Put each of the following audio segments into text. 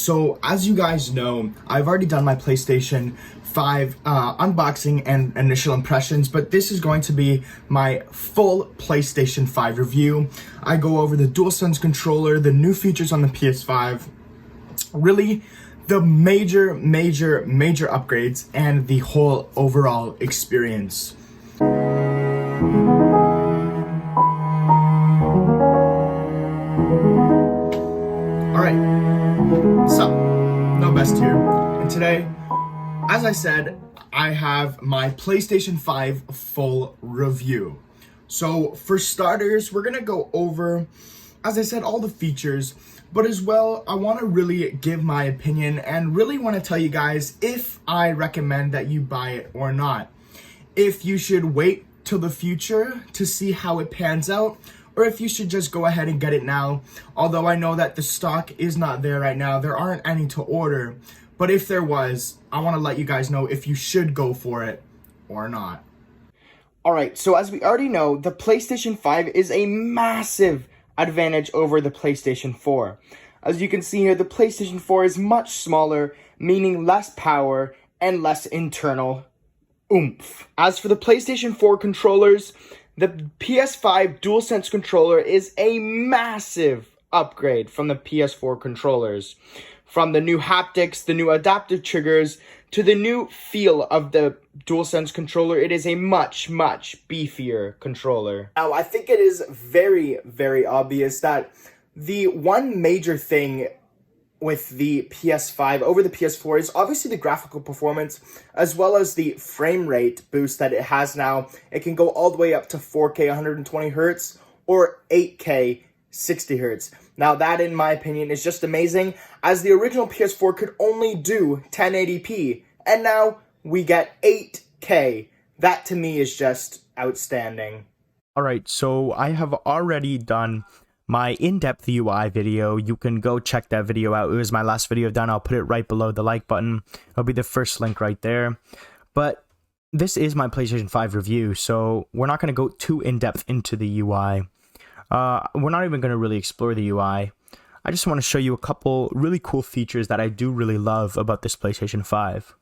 so as you guys know, I've already done my PlayStation 5 unboxing and initial impressions, but this is going to be my full PlayStation 5 review. I go over the DualSense controller, the new features on the PS5, really the major upgrades, and the whole overall experience. Alright, so, no best here, and today, as I said, I have my PlayStation 5 full review. So, for starters, we're gonna go over, as I said, all the features, but as well, I want to really give my opinion and really want to tell you guys if I recommend that you buy it or not. If you should wait till the future to see how it pans out, or if you should just go ahead and get it now. Although I know that the stock is not there right now, there aren't any to order. But if there was, I want to let you guys know if you should go for it or not. Alright, so as we already know, the PlayStation 5 is a massive advantage over the PlayStation 4. As you can see here, the PlayStation 4 is much smaller, meaning less power and less internal oomph. As for the PlayStation 4 controllers, the PS5 DualSense controller is a massive upgrade from the PS4 controllers. From the new haptics, the new adaptive triggers, to the new feel of the DualSense controller, it is a much beefier controller. Now, I think it is very obvious that the one major thing with the PS5 over the PS4 is obviously the graphical performance, as well as the frame rate boost that it has now. It can go all the way up to 4K 120 Hz or 8K 60 Hz. Now that, in my opinion, is just amazing, as the original PS4 could only do 1080p, and now we get 8K. That to me is just outstanding. Alright, so I have already done my in-depth UI video. You can go check that video out. It was my last video done. I'll put it right below the like button. It'll be the first link right there. But this is my PlayStation 5 review, so we're not going to go too in-depth into the UI. We're not even going to really explore the UI. I just want to show you a couple really cool features that I do really love about this PlayStation 5.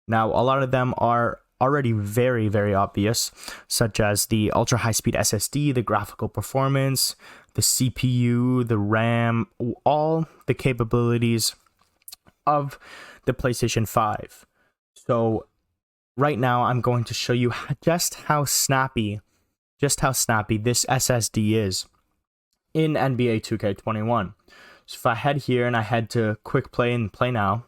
Now, a lot of them are already very obvious, such as the ultra high-speed SSD, the graphical performance, the CPU, the RAM, all the capabilities of the PlayStation 5. So right now I'm going to show you just how snappy this SSD is in NBA 2K21. So if I head here and I head to quick play and play now,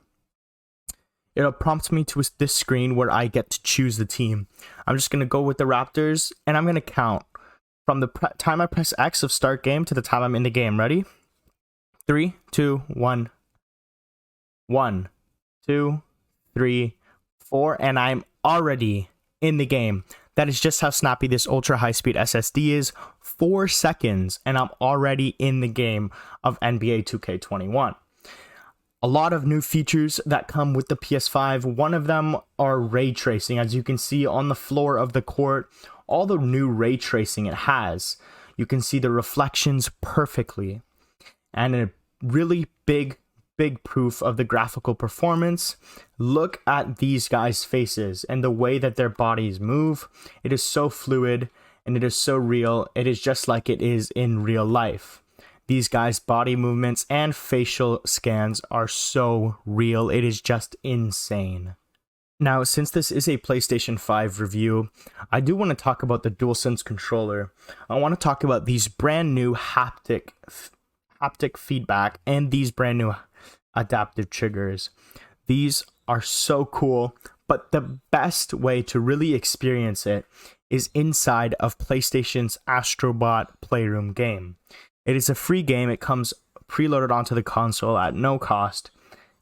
it'll prompt me to this screen where I get to choose the team. I'm just going to go with the Raptors, and I'm going to count from the time I press X of start game to the time I'm in the game. Ready? 3, 2, 1. 1, 2, 3, 4, and I'm already in the game. That is just how snappy this ultra high-speed SSD is. 4 seconds, and I'm already in the game of NBA 2K21. A lot of new features that come with the PS5. One of them are ray tracing. As you can see on the floor of the court, all the new ray tracing it has. You can see the reflections perfectly. And a really big proof of the graphical performance. Look at these guys' faces and the way that their bodies move. It is so fluid and it is so real. It is just like it is in real life. These guys' body movements and facial scans are so real. It is just insane. Now, since this is a PlayStation 5 review, I do want to talk about the DualSense controller. I want to talk about these brand new haptic feedback and these brand new adaptive triggers. These are so cool, but the best way to really experience it is inside of PlayStation's Astrobot Playroom game. It is a free game. It comes preloaded onto the console at no cost,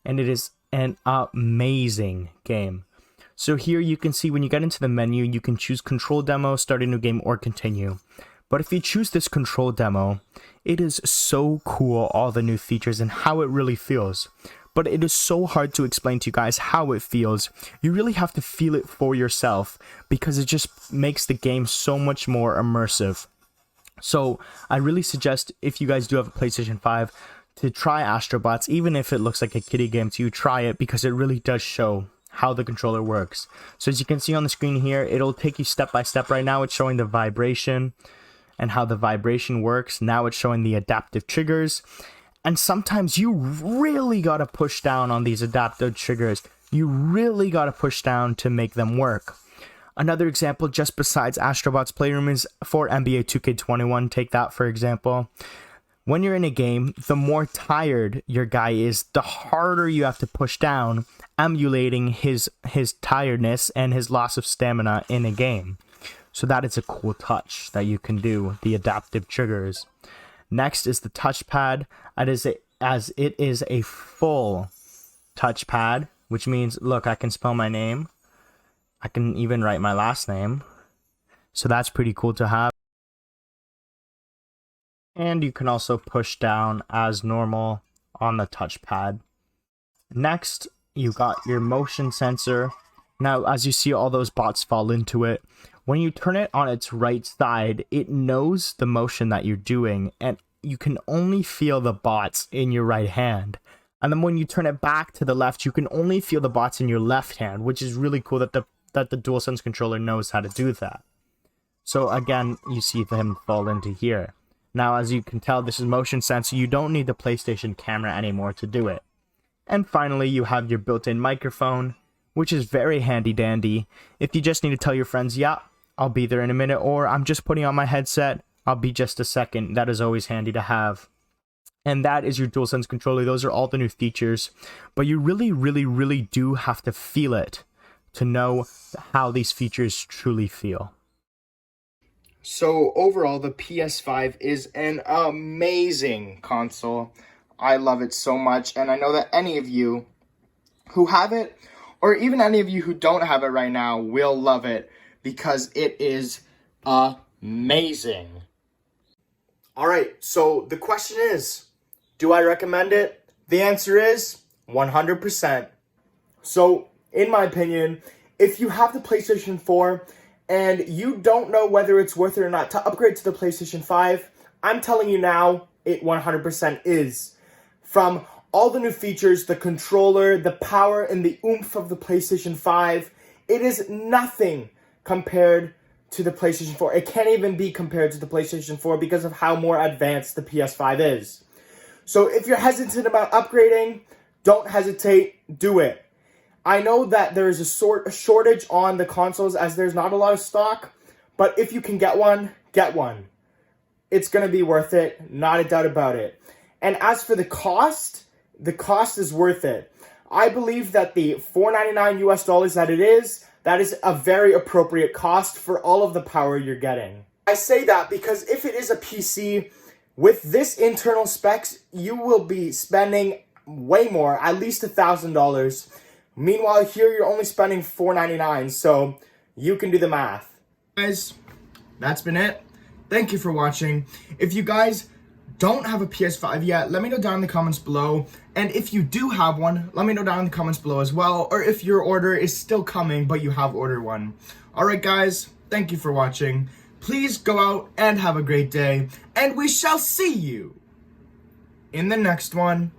and it is an amazing game. So here you can see when you get into the menu, you can choose control demo, start a new game, or continue. But if you choose this control demo, it is so cool, all the new features and how it really feels. But it is so hard to explain to you guys how it feels. You really have to feel it for yourself because it just makes the game so much more immersive. So I really suggest, if you guys do have a PlayStation 5, to try Astrobots, even if it looks like a kiddie game to you, try it because it really does show how the controller works. So as you can see on the screen here, it'll take you step by step. Right now it's showing the vibration and how the vibration works. Now it's showing the adaptive triggers. And sometimes you really gotta push down on these adaptive triggers. You really gotta push down to make them work. Another example, just besides Astrobots Playroom, is for NBA 2K21. Take that for example. When you're in a game, the more tired your guy is, the harder you have to push down, emulating his tiredness and his loss of stamina in a game. So that is a cool touch that you can do, the adaptive triggers. Next is the touchpad, as it is a full touchpad, which means, look, I can spell my name. I can even write my last name. So that's pretty cool to have. And you can also push down as normal on the touchpad. Next, you got your motion sensor. Now, as you see, all those bots fall into it. When you turn it on its right side, it knows the motion that you're doing, and you can only feel the bots in your right hand. And then when you turn it back to the left, you can only feel the bots in your left hand, which is really cool that the DualSense controller knows how to do that. So again, you see them fall into here. Now, as you can tell, this is motion sensor. You don't need the PlayStation camera anymore to do it. And finally, you have your built-in microphone, which is very handy dandy. If you just need to tell your friends, yeah, I'll be there in a minute, or I'm just putting on my headset, I'll be just a second. That is always handy to have. And that is your DualSense controller. Those are all the new features. But you really do have to feel it to know how these features truly feel. So overall, the PS5 is an amazing console. I love it so much, and I know that any of you who have it, or even any of you who don't have it right now, will love it because it is amazing. Alright, so the question is, do I recommend it? The answer is 100%. So, in my opinion, if you have the PlayStation 4, and you don't know whether it's worth it or not to upgrade to the PlayStation 5, I'm telling you now, it 100% is. From all the new features, the controller, the power, and the oomph of the PlayStation 5, it is nothing compared to the PlayStation 4. It can't even be compared to the PlayStation 4 because of how more advanced the PS5 is. So if you're hesitant about upgrading, don't hesitate, do it. I know that there is a shortage on the consoles as there's not a lot of stock, but if you can get one, get one. It's going to be worth it, not a doubt about it. And as for the cost is worth it. I believe that the $499 US that is a very appropriate cost for all of the power you're getting. I say that because if it is a PC with this internal specs, you will be spending way more, at least $1,000. Meanwhile, here you're only spending $499, so you can do the math. Guys, that's been it. Thank you for watching. If you guys don't have a PS5 yet, let me know down in the comments below. And if you do have one, let me know down in the comments below as well. Or if your order is still coming, but you have ordered one. Alright guys, thank you for watching. Please go out and have a great day. And we shall see you in the next one.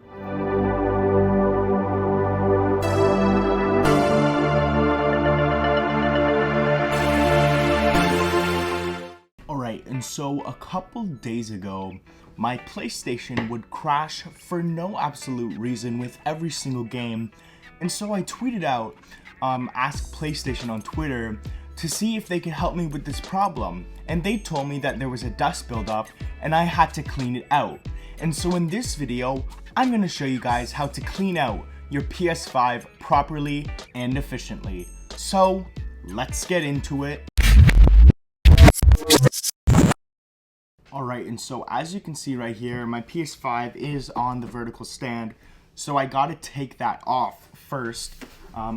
Alright, and so a couple days ago, my PlayStation would crash for no absolute reason with every single game. And so I tweeted out, ask PlayStation on Twitter, to see if they could help me with this problem. And they told me that there was a dust buildup and I had to clean it out. And so in this video, I'm going to show you guys how to clean out your PS5 properly and efficiently. So let's get into it. Alright, and so as you can see right here, my PS5 is on the vertical stand. So I gotta take that off first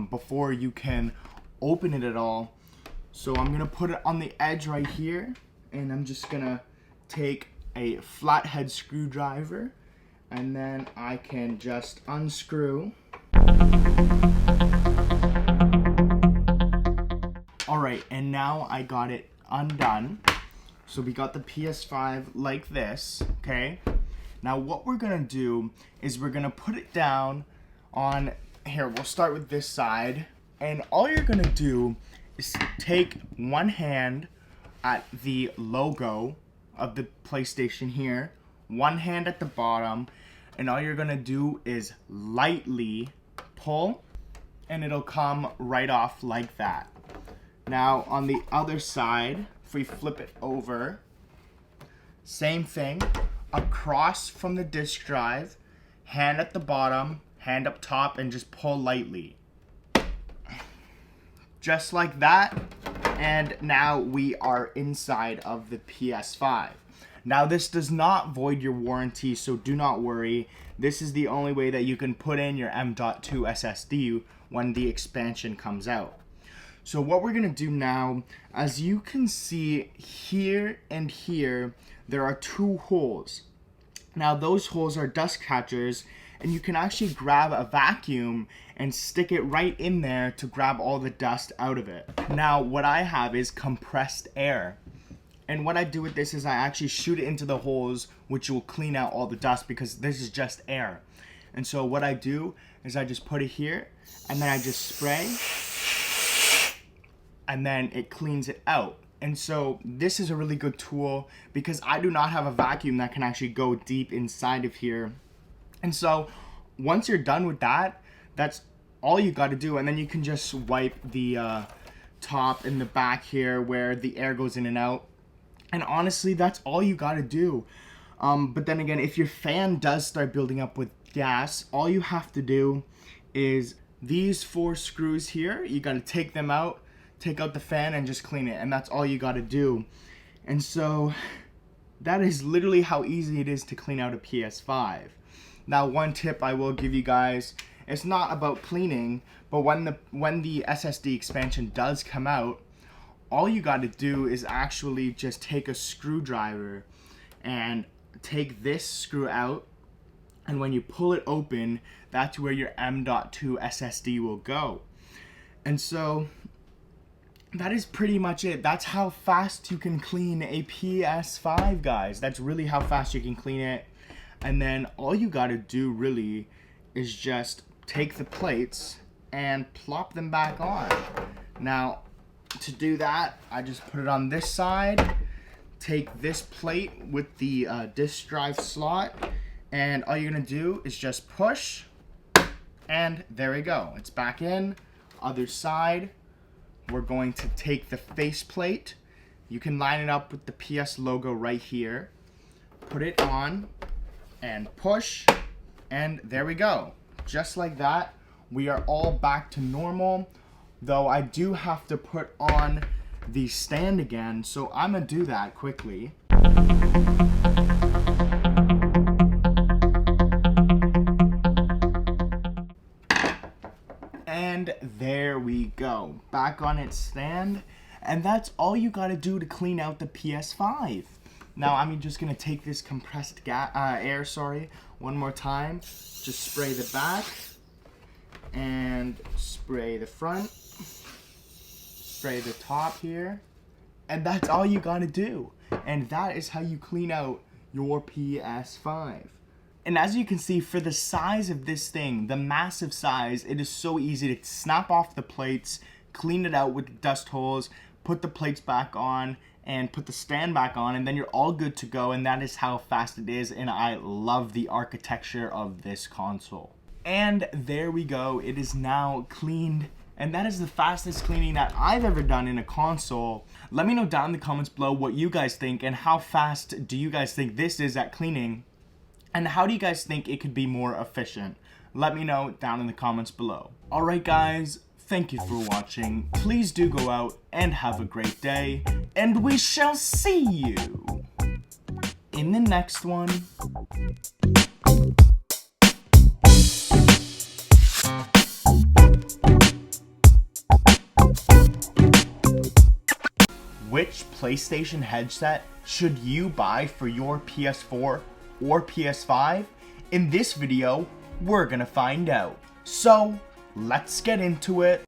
before you can open it at all. So I'm gonna put it on the edge right here, and I'm just gonna take a flathead screwdriver, and then I can just unscrew. Alright, and now I got it undone. So we got the PS5 like this, okay? Now what we're gonna do is we're gonna put it down on here. We'll start with this side, and all you're gonna do is take one hand at the logo of the PlayStation here, one hand at the bottom, and all you're gonna do is lightly pull, and it'll come right off like that. Now on the other side, if we flip it over, same thing, across from the disk drive, hand at the bottom, hand up top, and just pull lightly. Just like that, and now we are inside of the PS5. Now this does not void your warranty, so do not worry. This is the only way that you can put in your M.2 SSD when the expansion comes out. So what we're gonna do now, as you can see here and here, there are two holes. Now those holes are dust catchers, and you can actually grab a vacuum and stick it right in there to grab all the dust out of it. Now what I have is compressed air. And what I do with this is I actually shoot it into the holes, which will clean out all the dust because this is just air. And so what I do is I just put it here, and then I just spray, and then it cleans it out. And so this is a really good tool because I do not have a vacuum that can actually go deep inside of here. And so once you're done with that, that's all you got to do. And then you can just wipe the top and the back here where the air goes in and out. And honestly, that's all you got to do. But then again, if your fan does start building up with gas, all you have to do is these 4 screws here, you got to take them out, take out the fan, and just clean it. And that's all you got to do. And so that is literally how easy it is to clean out a PS5. Now one tip I will give you guys, it's not about cleaning, but when the SSD expansion does come out, all you got to do is actually just take a screwdriver and take this screw out, and when you pull it open, that's where your M.2 SSD will go. And so that is pretty much it. That's how fast you can clean a PS5, guys. That's really how fast you can clean it. And then all you gotta do really is just take the plates and plop them back on. Now, to do that, I just put it on this side, take this plate with the disk drive slot, and all you're gonna do is just push, and there we go. It's back in. Other side, we're going to take the face plate. You can line it up with the PS logo right here. Put it on and push, and there we go. Just like that, we are all back to normal, though I do have to put on the stand again, so I'm gonna do that quickly. And there we go, back on its stand, and that's all you gotta do to clean out the PS5. Now I'm just gonna take this compressed air, one more time. Just spray the back and spray the front, spray the top here, and that's all you gotta do. And that is how you clean out your PS5. And as you can see, for the size of this thing, the massive size, it is so easy to snap off the plates, clean it out with dust holes, put the plates back on, and put the stand back on, and then you're all good to go. And that is how fast it is, and I love the architecture of this console. And there we go, it is now cleaned, and that is the fastest cleaning that I've ever done in a console. Let me know down in the comments below what you guys think, and how fast do you guys think this is at cleaning, and how do you guys think it could be more efficient? Let me know down in the comments below. Alright guys, thank you for watching. Please do go out and have a great day, and we shall see you in the next one. Which PlayStation headset should you buy for your PS4 or PS5? In this video, we're gonna find out. So, let's get into it.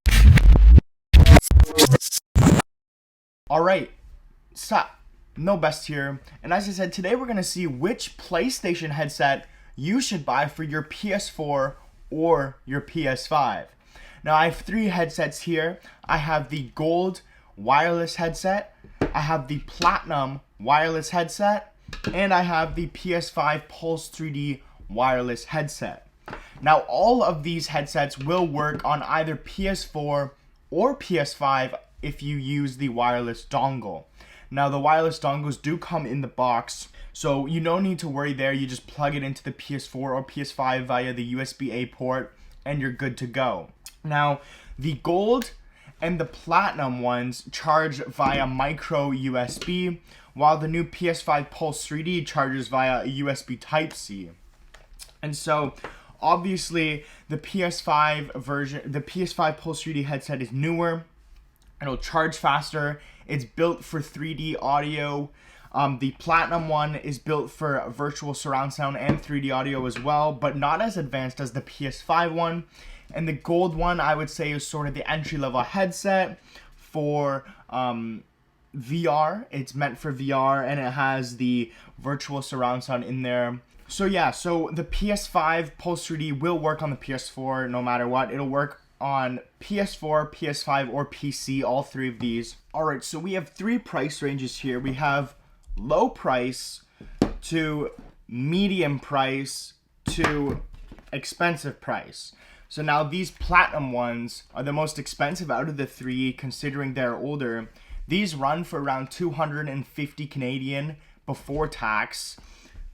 Alright, stop. no best here. And as I said, today we're going to see which PlayStation headset you should buy for your PS4 or your PS5. Now I have 3 headsets here. I have the gold wireless headset, I have the platinum wireless headset, and I have the PS5 Pulse 3D wireless headset. Now all of these headsets will work on either PS4 or PS5 if you use the wireless dongle. Now the wireless dongles do come in the box, so you don't need to worry there. You just plug it into the PS4 or PS5 via the USB-A port and you're good to go. Now the gold and the platinum ones charge via micro USB, while the new PS5 Pulse 3D charges via a USB Type-C. And so obviously the PS5 version, the PS5 Pulse 3D headset is newer. It'll charge faster. It's built for 3D audio. The platinum one is built for virtual surround sound and 3D audio as well, but not as advanced as the PS5 one. And the gold one, I would say, is sort of the entry-level headset for VR. It's meant for VR, and it has the virtual surround sound in there. So yeah, so the PS5 Pulse 3D will work on the PS4 no matter what. It'll work on PS4, PS5, or PC, all 3 of these. Alright, so we have 3 price ranges here. We have low price to medium price to expensive price. So now these platinum ones are the most expensive out of the 3 considering they're older. These run for around 250 Canadian before tax.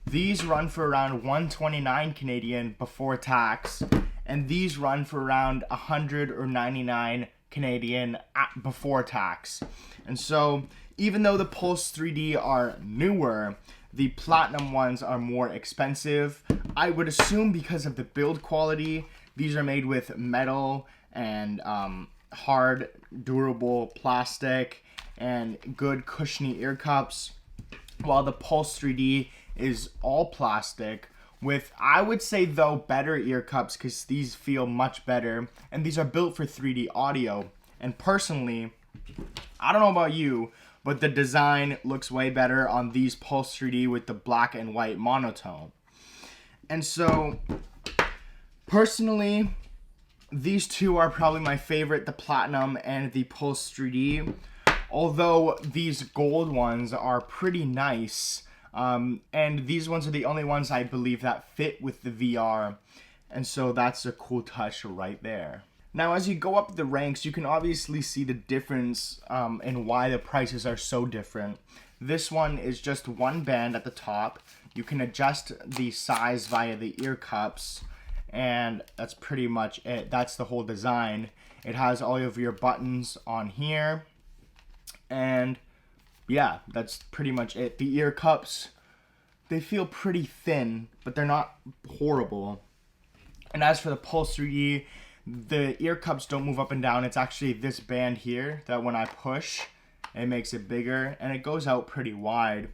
These run for around 129 Canadian before tax. And these run for around 100 or 99 Canadian before tax. And so even though the Pulse 3D are newer, the platinum ones are more expensive. I would assume because of the build quality. These are made with metal and hard, durable plastic and good cushiony ear cups, while the Pulse 3D is all plastic with, I would say though, better ear cups because these feel much better, and these are built for 3D audio. And personally, I don't know about you, but the design looks way better on these Pulse 3D with the black and white monotone. And so personally, these 2 are probably my favorite, the platinum and the Pulse 3D. Although these gold ones are pretty nice. And these ones are the only ones I believe that fit with the VR. And so that's a cool touch right there. Now as you go up the ranks, you can obviously see the difference in why the prices are so different. This one is just one band at the top. You can adjust the size via the ear cups. And that's pretty much it. That's the whole design. It has all of your buttons on here. And yeah, that's pretty much it. The ear cups, they feel pretty thin, but they're not horrible. And as for the Pulse 3D, the ear cups don't move up and down. It's actually this band here that when I push, it makes it bigger, and it goes out pretty wide.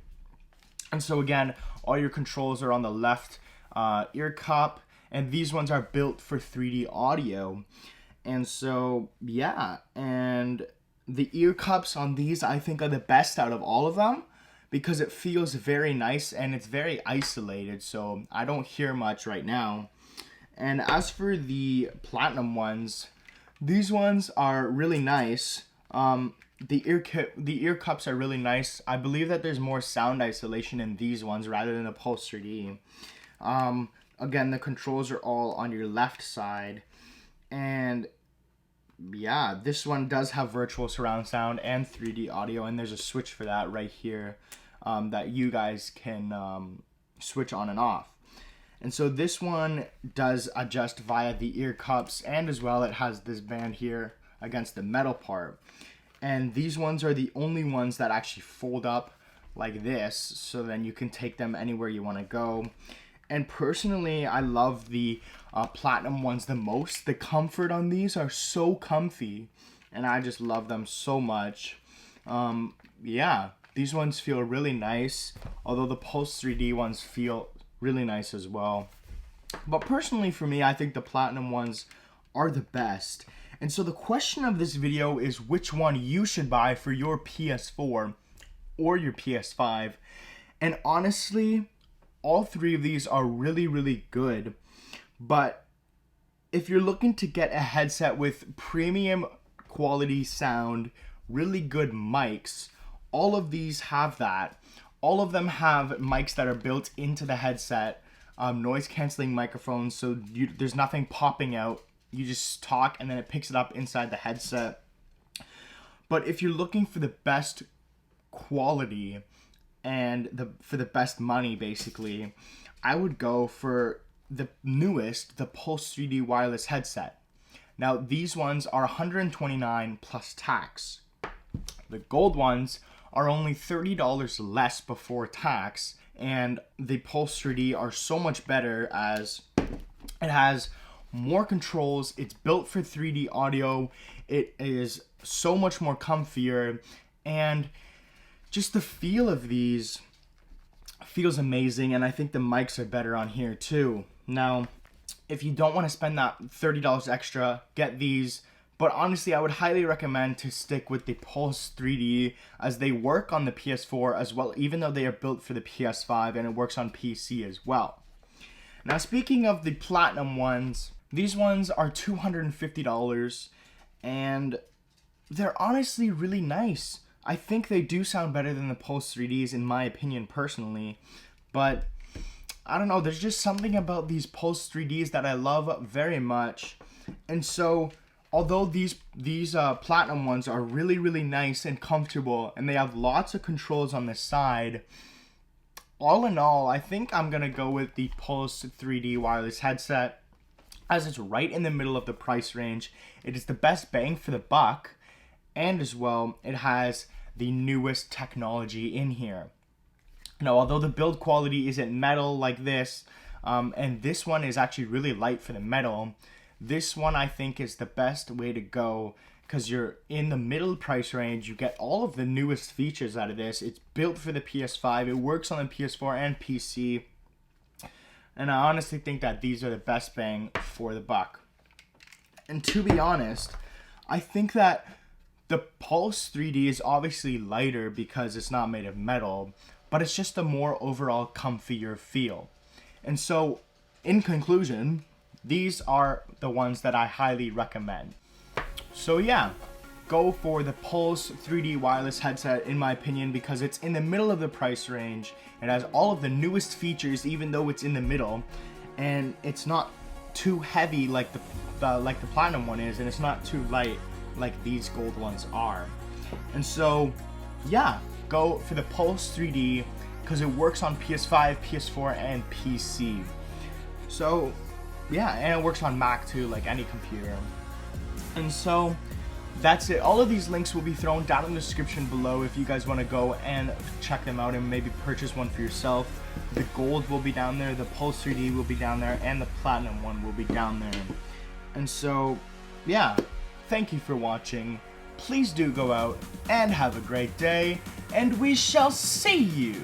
And so again, all your controls are on the left ear cup, and these ones are built for 3D audio. And so yeah, and the ear cups on these I think are the best out of all of them because it feels very nice and it's very isolated, so I don't hear much right now. And as for the platinum ones, these ones are really nice. The ear cups are really nice. I believe that there's more sound isolation in these ones rather than the Pulse 3D. Again, the controls are all on your left side, and yeah, this one does have virtual surround sound and 3D audio, and there's a switch for that right here that you guys can switch on and off. And so this one does adjust via the ear cups, and as well it has this band here against the metal part. And these ones are the only ones that actually fold up like this, so then you can take them anywhere you want to go. And personally, I love the platinum ones the most. The comfort on these are so comfy, and I just love them so much. Yeah, these ones feel really nice, although the Pulse 3D ones feel really nice as well. But personally for me, I think the platinum ones are the best. And so the question of this video is which one you should buy for your PS4 or your PS5. And honestly, all three of these are really, really good. But if you're looking to get a headset with premium quality sound, really good mics, all of these have that. All of them have mics that are built into the headset, noise canceling microphones, so there's nothing popping out. You just talk and then it picks it up inside the headset. But if you're looking for the best quality and for the best money, basically, I would go for the newest, the Pulse 3D wireless headset. Now, these ones are $129 plus tax. The gold ones are only $30 less before tax, and the Pulse 3D are so much better as it has more controls, it's built for 3D audio, it is so much more comfier, and just the feel of these feels amazing, and I think the mics are better on here too. Now, if you don't want to spend that $30 extra, get these. But honestly, I would highly recommend to stick with the Pulse 3D as they work on the PS4 as well, even though they are built for the PS5 and it works on PC as well. Now, speaking of the Platinum ones, these ones are $250 and they're honestly really nice. I think they do sound better than the Pulse 3Ds in my opinion personally, but I don't know, there's just something about these Pulse 3Ds that I love very much. And so, although these Platinum ones are really, really nice and comfortable, and they have lots of controls on the side, all in all, I think I'm going to go with the Pulse 3D wireless headset, as it's right in the middle of the price range. It is the best bang for the buck, and as well, it has the newest technology in here. Now, although the build quality isn't metal like this, and this one is actually really light for the metal, this one I think is the best way to go because you're in the middle price range. You get all of the newest features out of this. It's built for the PS5. It works on the PS4 and PC. And I honestly think that these are the best bang for the buck. And to be honest, I think that the Pulse 3D is obviously lighter because it's not made of metal, but it's just a more overall comfier feel. And so, in conclusion, these are the ones that I highly recommend. So yeah, go for the Pulse 3D wireless headset in my opinion because it's in the middle of the price range. It has all of the newest features even though it's in the middle, and it's not too heavy like the Platinum one is, and it's not too light like these gold ones are. And so yeah, go for the Pulse 3D because it works on PS5, PS4, and PC. So yeah, and it works on Mac too, like any computer. And so that's it. All of these links will be thrown down in the description below if you guys want to go and check them out and maybe purchase one for yourself. The gold will be down there, the Pulse 3D will be down there, and the Platinum one will be down there. And so yeah, thank you for watching. Please do go out and have a great day, and we shall see you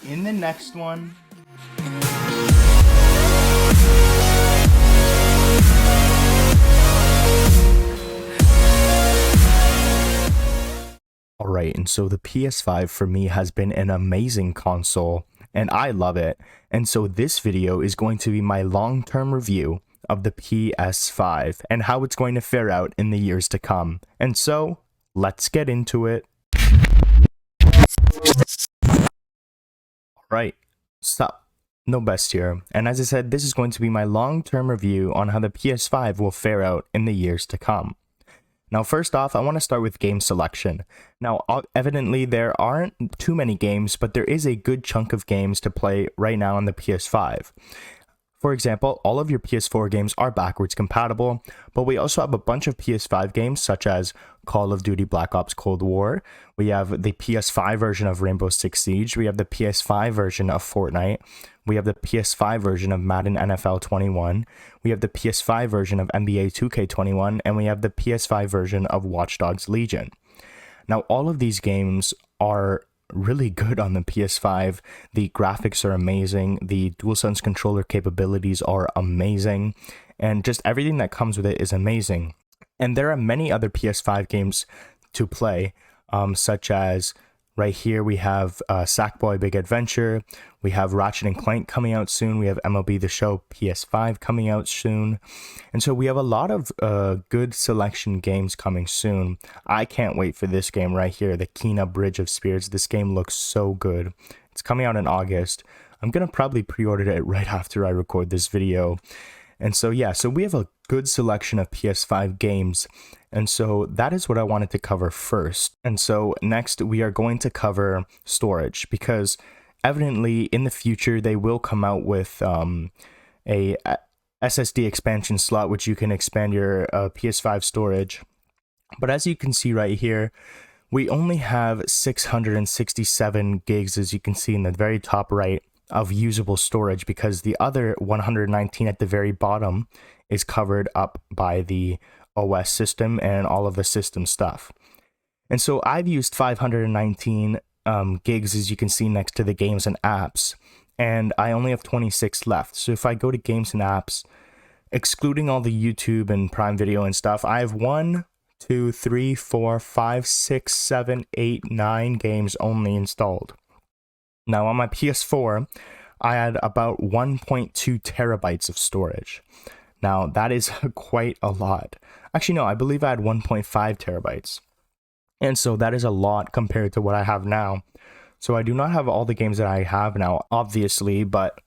in the next one. Alright, and so the PS5 for me has been an amazing console, and I love it. And so this video is going to be my long-term review of the PS5 and how it's going to fare out in the years to come. And so, let's get into it. Alright, stop. No best here. And as I said, this is going to be my long-term review on how the PS5 will fare out in the years to come. Now, first off, I want to start with game selection. Now, evidently, there aren't too many games, but there is a good chunk of games to play right now on the PS5. For example, all of your PS4 games are backwards compatible, but we also have a bunch of PS5 games such as Call of Duty Black Ops Cold War. We have the PS5 version of Rainbow Six Siege. We have the PS5 version of Fortnite. We have the PS5 version of Madden NFL 21. We have the PS5 version of NBA 2K21, and we have the PS5 version of Watch Dogs Legion. Now, all of these games are really good on the PS5. The graphics are amazing. The DualSense controller capabilities are amazing. And just everything that comes with it is amazing. And there are many other PS5 games to play, such as Right here we have Sackboy Big Adventure, we have Ratchet and Clank coming out soon, we have MLB The Show PS5 coming out soon, and so we have a lot of good selection games coming soon. I can't wait for this game right here, the Kena Bridge of Spirits. This game looks so good. It's coming out in August. I'm gonna probably pre-order it right after I record this video. And so yeah, so we have a good selection of PS5 games, and so that is what I wanted to cover first. And so next we are going to cover storage, because evidently in the future they will come out with a SSD expansion slot which you can expand your PS5 storage. But as you can see right here, we only have 667 gigs, as you can see in the very top right, of usable storage, because the other 119 at the very bottom is covered up by the OS system and all of the system stuff. And so I've used 519 gigs, as you can see next to the games and apps, and I only have 26 left. So if I go to games and apps, excluding all the YouTube and Prime Video and stuff, I have 1, 2, 3, 4, 5, 6, 7, 8, 9 games only installed. Now on my PS4, I had about 1.2 terabytes of storage. Now that is quite a lot. Actually, no, I believe I had 1.5 terabytes. And so that is a lot compared to what I have now. So I do not have all the games that I have now, obviously, but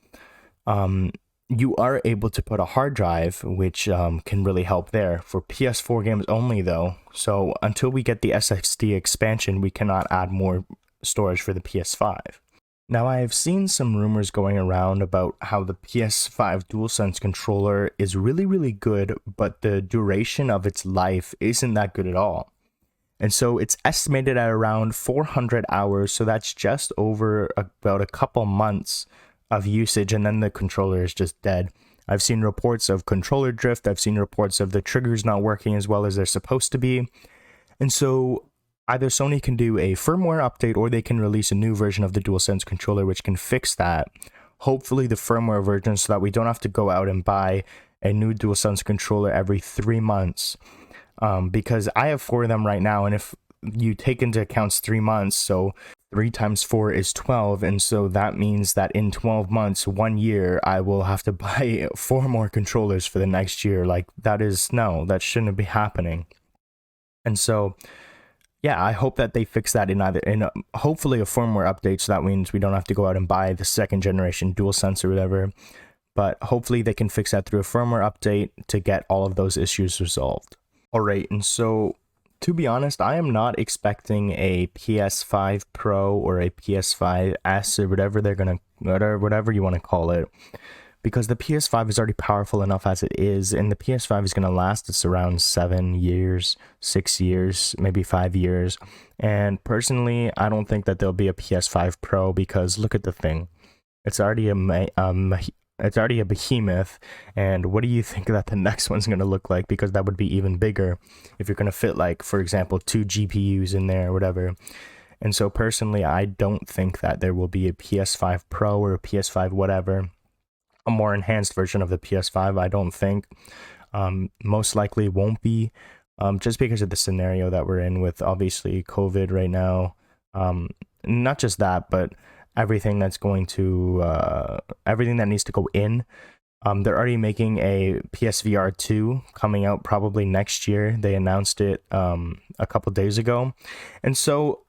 you are able to put a hard drive, which can really help there. For PS4 games only though, so until we get the SSD expansion, we cannot add more storage for the PS5. Now, I have seen some rumors going around about how the PS5 DualSense controller is really good, but the duration of its life isn't that good at all. And so it's estimated at around 400 hours, so that's just over about a couple months of usage, and then the controller is just dead. I've seen reports of controller drift, I've seen reports of the triggers not working as well as they're supposed to be, and so either Sony can do a firmware update or they can release a new version of the DualSense controller which can fix that. Hopefully the firmware version, so that we don't have to go out and buy a new DualSense controller every 3 months. Because I have 4 of them right now, and if you take into account 3 months, so 3 times 4 is 12, and so that means that in 12 months, 1 year, I will have to buy 4 more controllers for the next year. Like, that shouldn't be happening. And so yeah, I hope that they fix that in hopefully a firmware update, so that means we don't have to go out and buy the 2nd generation DualSense or whatever. But hopefully they can fix that through a firmware update to get all of those issues resolved. Alright, and so to be honest, I am not expecting a PS5 Pro or a PS5S or whatever you want to call it, because the PS5 is already powerful enough as it is, and the PS5 is going to last us around 7 years, 6 years, maybe 5 years. And personally, I don't think that there'll be a PS5 Pro, because look at the thing. It's already a behemoth, and what do you think that the next one's going to look like? Because that would be even bigger if you're going to fit, like, for example, 2 GPUs in there or whatever. And so personally, I don't think that there will be a PS5 Pro or a PS5 whatever. A more enhanced version of the PS5, I don't think. Most likely won't be, just because of the scenario that we're in with obviously COVID right now. Not just that, but everything that's going to, everything that needs to go in. They're already making a PSVR 2 coming out probably next year. They announced it a couple days ago. And so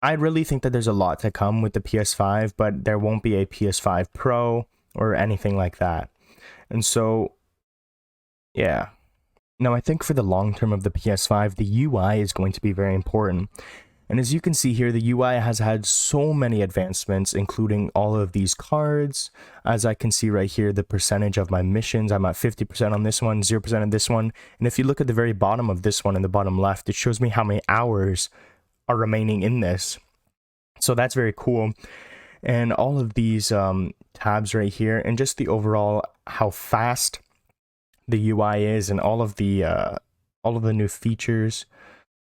I really think that there's a lot to come with the PS5, but there won't be a PS5 Pro or anything like that. And so, yeah. Now, I think for the long term of the PS5, the UI is going to be very important. And as you can see here, the UI has had so many advancements, including all of these cards. As I can see right here, the percentage of my missions, I'm at 50% on this one, 0% on this one. And if you look at the very bottom of this one in the bottom left, it shows me how many hours are remaining in this. So that's very cool. And all of these tabs right here, and just the overall how fast the UI is, and all of the new features.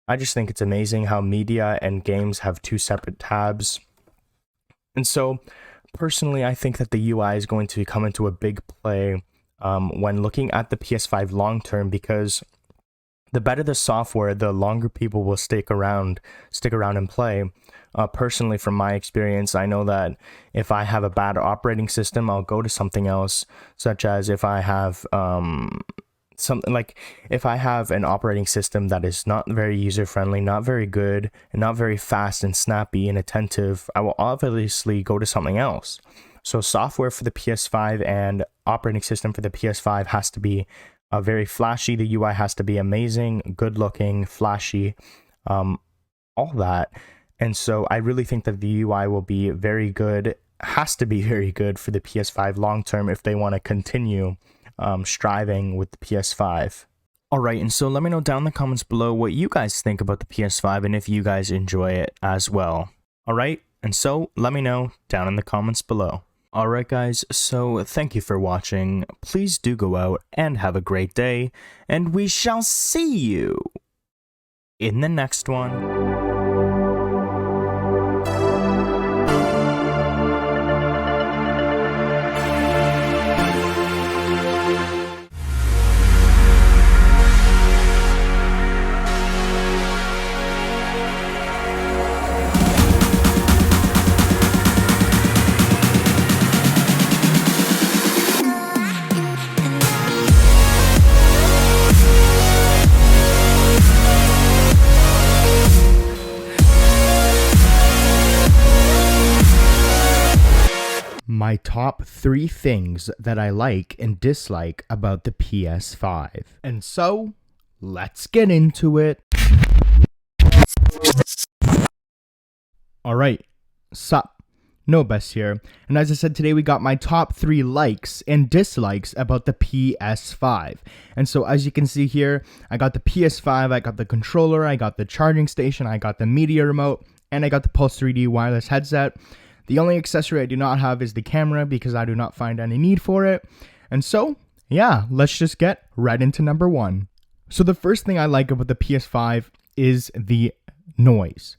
I just think it's amazing how media and games have 2 separate tabs. And so personally, I think that the UI is going to come into a big play when looking at the PS5 long term, because the better the software, the longer people will stick around and play. Personally, from my experience, I know that if I have a bad operating system, I'll go to something else, such as if I have if I have an operating system that is not very user-friendly, not very good, and not very fast and snappy and attentive, I will obviously go to something else. So software for the PS5 and operating system for the PS5 has to be very flashy. The UI has to be amazing, good looking, flashy, all that. And so I really think that the UI will be very good, has to be very good for the PS5 long term if they want to continue striving with the PS5. Alright, and so let me know down in the comments below what you guys think about the PS5 and if you guys enjoy it as well. Alright, and so let me know down in the comments below. Alright guys, so thank you for watching. Please do go out and have a great day, and we shall see you in the next one. My top 3 things that I like and dislike about the PS5. And so, let's get into it. Alright, sup? Nobest here, and as I said, today we got my top 3 likes and dislikes about the PS5. And so as you can see here, I got the PS5, I got the controller, I got the charging station, I got the media remote, and I got the Pulse 3D wireless headset. The only accessory I do not have is the camera because I do not find any need for it. And so, yeah, let's just get right into number 1. So the first thing I like about the PS5 is the noise.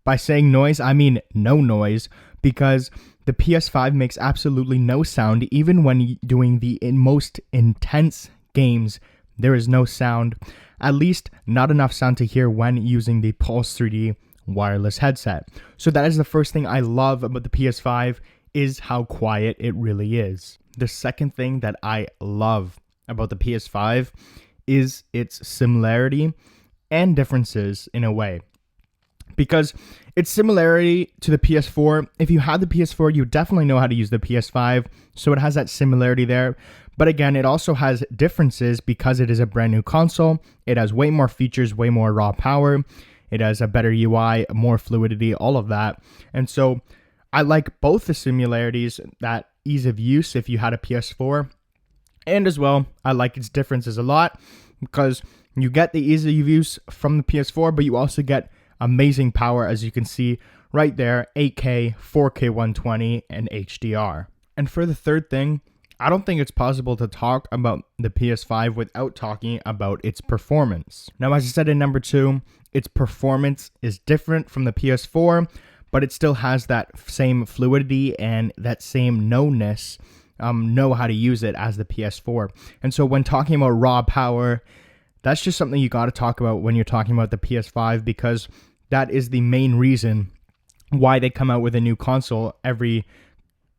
By saying noise, I mean no noise, because the PS5 makes absolutely no sound. Even when doing the most intense games, there is no sound. At least not enough sound to hear when using the Pulse 3D wireless headset. So that is the first thing I love about the PS5, is how quiet it really is. The second thing that I love about the PS5 is its similarity and differences in a way. Because its similarity to the PS4, if you had the PS4, you definitely know how to use the PS5, so it has that similarity there. But again, it also has differences because it is a brand new console. It has way more features, way more raw power. It has a better UI, more fluidity, all of that. And so I like both the similarities, that ease of use if you had a PS4, and as well, I like its differences a lot because you get the ease of use from the PS4, but you also get amazing power, as you can see right there, 8K, 4K 120, and HDR. And for the third thing, I don't think it's possible to talk about the PS5 without talking about its performance. Now, as I said in number 2, its performance is different from the PS4, but it still has that same fluidity and that same know how to use it as the PS4. And so when talking about raw power, that's just something you got to talk about when you're talking about the PS5, because that is the main reason why they come out with a new console every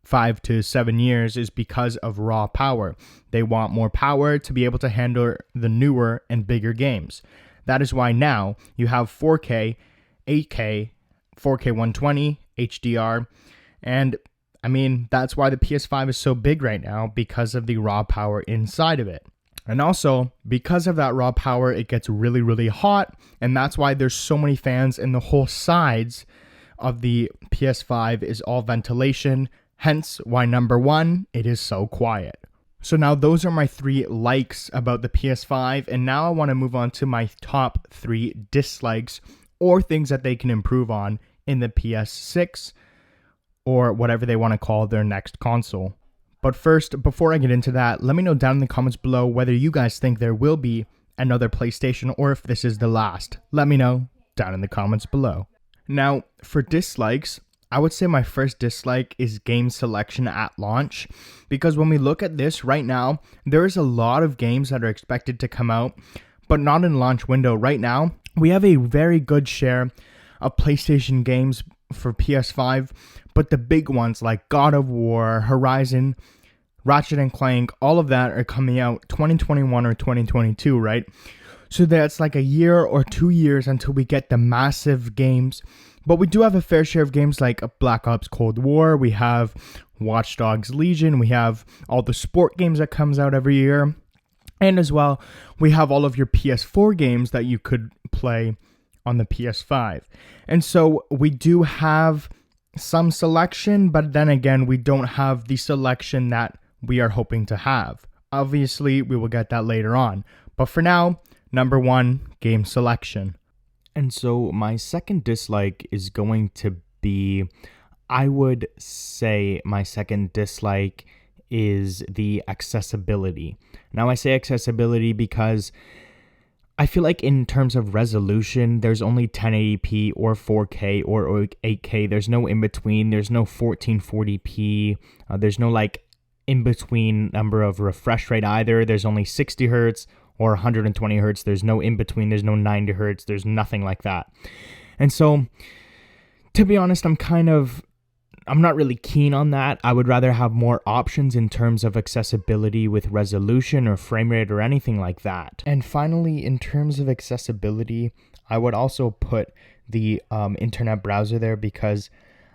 5 to 7 years, is because of raw power. They want more power to be able to handle the newer and bigger games. That is why now you have 4K, 8K, 4K 120, HDR, and I mean, that's why the PS5 is so big right now, because of the raw power inside of it. And also, because of that raw power, it gets really, really hot, and that's why there's so many fans, and the whole sides of the PS5 is all ventilation, hence why number 1, it is so quiet. So now those are my 3 likes about the PS5, and now I want to move on to my top 3 dislikes, or things that they can improve on in the PS6, or whatever they want to call their next console. But first, before I get into that, let me know down in the comments below whether you guys think there will be another PlayStation, or if this is the last. Let me know down in the comments below. Now, for dislikes, I would say my first dislike is game selection at launch, because when we look at this right now, there is a lot of games that are expected to come out, but not in launch window. Right now, we have a very good share of PlayStation games for PS5, but the big ones like God of War, Horizon, Ratchet and Clank, all of that are coming out 2021 or 2022, right? So that's like a year or 2 years until we get the massive games. But we do have a fair share of games like Black Ops Cold War. We have Watch Dogs Legion. We have all the sport games that comes out every year. And as well, we have all of your PS4 games that you could play on the PS5. And so we do have some selection, but then again, we don't have the selection that we are hoping to have. Obviously, we will get that later on. But for now, number one, game selection. And so my second dislike is going to be, I would say my second dislike is the accessibility. Now I say accessibility because I feel like in terms of resolution, there's only 1080p or 4K or 8K. There's no in between. There's no 1440p. There's no like in between number of refresh rate either. There's only 60 hertz or 120 hertz. There's no in between. There's no 90 hertz. There's nothing like that. And so, to be honest, I'm not really keen on that. I would rather have more options in terms of accessibility with resolution or frame rate or anything like that. And finally, in terms of accessibility, I would also put the internet browser there because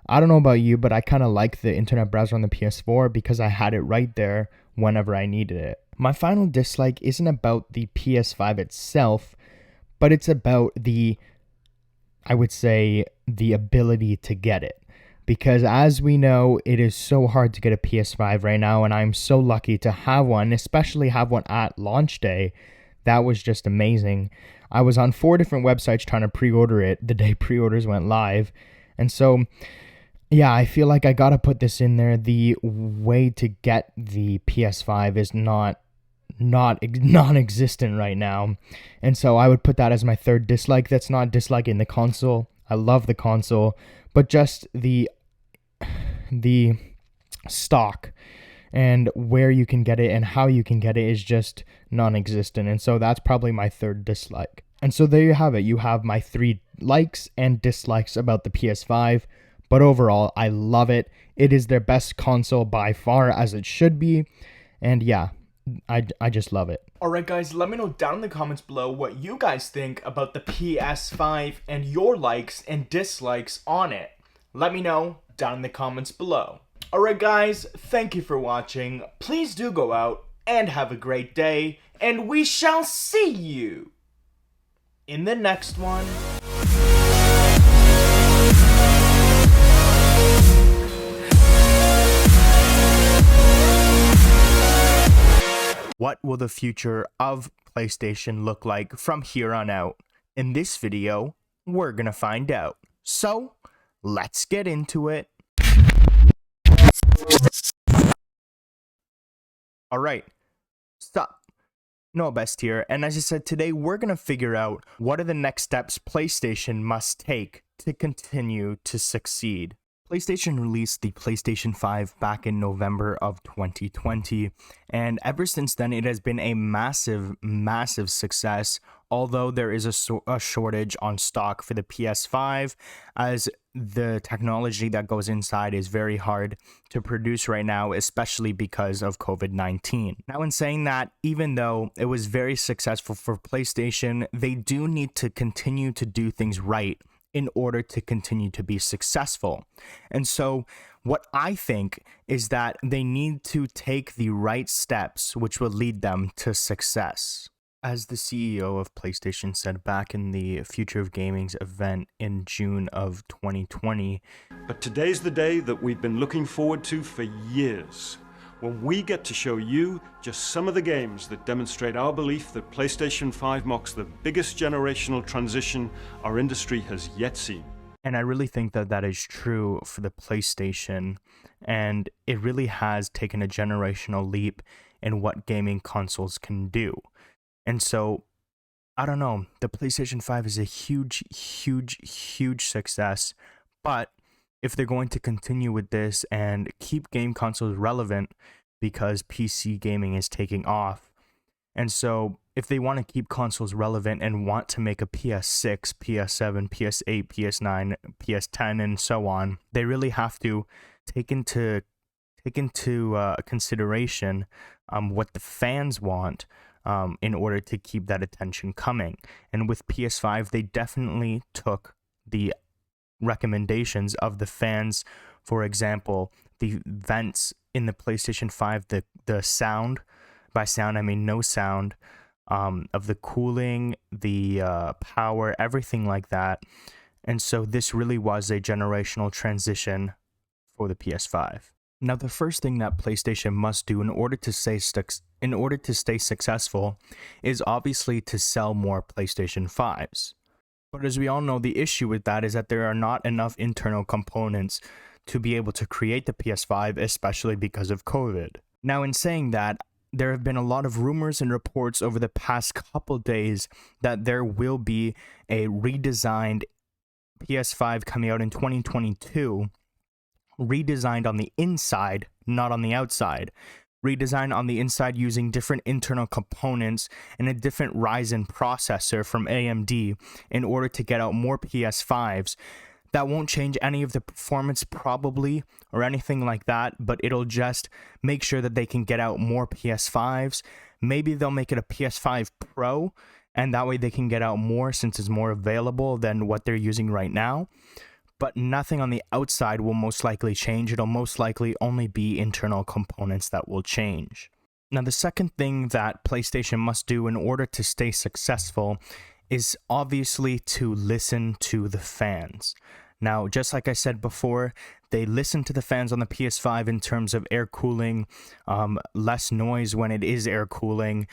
I don't know about you, but I kind of like the internet browser on the PS4 because I had it right there whenever I needed it. My final dislike isn't about the PS5 itself, but it's about I would say, the ability to get it. Because as we know, it is so hard to get a PS5 right now, and I'm so lucky to have one, especially have one at launch day. That was just amazing. I was on 4 different websites trying to pre-order it the day pre-orders went live. And so, yeah, I feel like I gotta put this in there. The way to get the PS5 is non-existent right now. And so I would put that as my third dislike. That's not disliking the console. I love the console, but just the stock and where you can get it and how you can get it is just non-existent. And so that's probably my third dislike. And so there you have it. You have my 3 likes and dislikes about the PS5. But overall, I love it. It is their best console by far, as it should be. And yeah, I just love it. Alright guys, let me know down in the comments below what you guys think about the PS5 and your likes and dislikes on it. Let me know down in the comments below. Alright guys, thank you for watching. Please do go out and have a great day, and we shall see you in the next one. What will the future of PlayStation look like from here on out? In this video, we're gonna find out. So, let's get into it. Alright, stop. Noah Best here, and as I said, today we're gonna figure out what are the next steps PlayStation must take to continue to succeed. PlayStation released the PlayStation 5 back in November of 2020, and ever since then it has been a massive success, although there is a shortage on stock for the PS5, as the technology that goes inside is very hard to produce right now, especially because of COVID-19. Now, in saying that, even though it was very successful for PlayStation, they do need to continue to do things right in order to continue to be successful. And so what I think is that they need to take the right steps which will lead them to success. As the CEO of PlayStation said back in the Future of Gaming's event in June of 2020, but today's the day that we've been looking forward to for years, when we get to show you just some of the games that demonstrate our belief that PlayStation 5 marks the biggest generational transition our industry has yet seen. And I really think that that is true for the PlayStation, and it really has taken a generational leap in what gaming consoles can do. And so, I don't know, the PlayStation 5 is a huge success, but if they're going to continue with this and keep game consoles relevant because PC gaming is taking off, And so if they want to keep consoles relevant and want to make a PS6, PS7, PS8, PS9, PS10, and so on, they really have to take into consideration what the fans want in order to keep that attention coming. And with PS5, they definitely took the recommendations of the fans. For example, the vents in the PlayStation 5, the sound, by sound I mean no sound, of the cooling, the power, everything like that. And so this really was a generational transition for the PS5. Now, the first thing that PlayStation must do in order to stay successful is obviously to sell more PlayStation 5s. But as we all know, the issue with that is that there are not enough internal components to be able to create the PS5, especially because of COVID. Now, in saying that, there have been a lot of rumors and reports over the past couple days that there will be a redesigned PS5 coming out in 2022, redesigned on the inside, not on the outside. Redesigned on the inside using different internal components and a different Ryzen processor from AMD in order to get out more PS5s. That won't change any of the performance probably or anything like that, but it'll just make sure that they can get out more PS5s. Maybe they'll make it a PS5 Pro, and that way they can get out more since it's more available than what they're using right now. But nothing on the outside will most likely change. It'll most likely only be internal components that will change. Now, the second thing that PlayStation must do in order to stay successful is obviously to listen to the fans. Now, just like I said before, they listen to the fans on the PS5 in terms of air cooling, less noise when it is air cooling,